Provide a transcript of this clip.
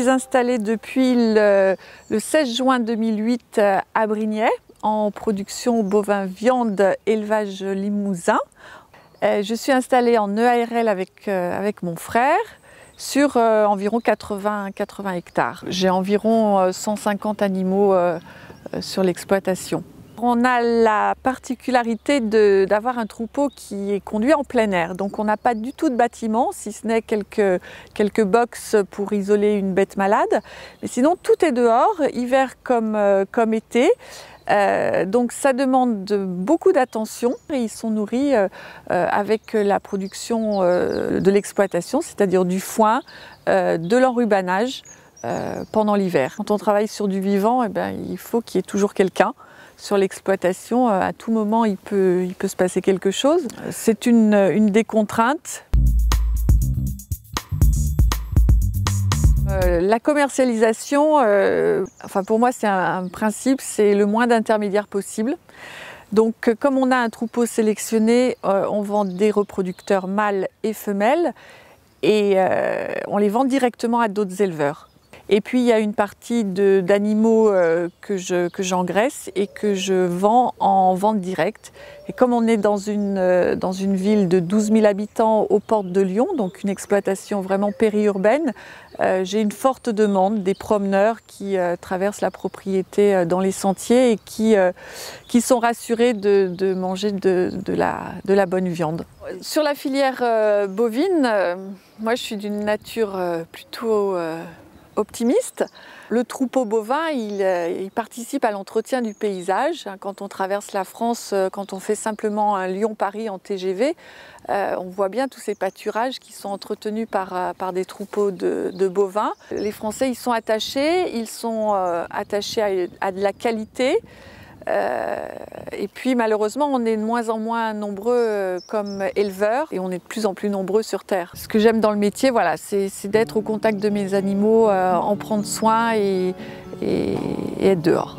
suis installée depuis le 16 juin 2008 à Brignais, en production bovin viande élevage limousin. Je suis installée en EARL avec mon frère sur environ 80 hectares. J'ai environ 150 animaux sur l'exploitation. On a la particularité d'avoir un troupeau qui est conduit en plein air, donc on n'a pas du tout de bâtiment, si ce n'est quelques box pour isoler une bête malade, mais sinon tout est dehors, hiver comme été. Donc ça demande beaucoup d'attention et ils sont nourris avec la production de l'exploitation, c'est-à-dire du foin, de l'enrubanage pendant l'hiver. Quand on travaille sur du vivant, eh bien, il faut qu'il y ait toujours quelqu'un sur l'exploitation. À tout moment il peut se passer quelque chose. C'est une des contraintes. La commercialisation, enfin pour moi c'est un principe, c'est le moins d'intermédiaires possible. Donc comme on a un troupeau sélectionné, on vend des reproducteurs mâles et femelles et on les vend directement à d'autres éleveurs. Et puis il y a une partie d'animaux que j'engraisse et que je vends en vente directe. Et comme on est dans une ville de 12 000 habitants aux portes de Lyon, donc une exploitation vraiment périurbaine, j'ai une forte demande des promeneurs qui traversent la propriété dans les sentiers et qui sont rassurés de manger de la bonne viande. Sur la filière bovine, moi je suis d'une nature plutôt optimiste. Le troupeau bovin, il participe à l'entretien du paysage. Quand on traverse la France, quand on fait simplement un Lyon-Paris en TGV, on voit bien tous ces pâturages qui sont entretenus par des troupeaux de bovins. Les Français, ils sont attachés à de la qualité. Et puis malheureusement on est de moins en moins nombreux comme éleveurs et on est de plus en plus nombreux sur terre. Ce que j'aime dans le métier, voilà, c'est d'être au contact de mes animaux, en prendre soin et être dehors.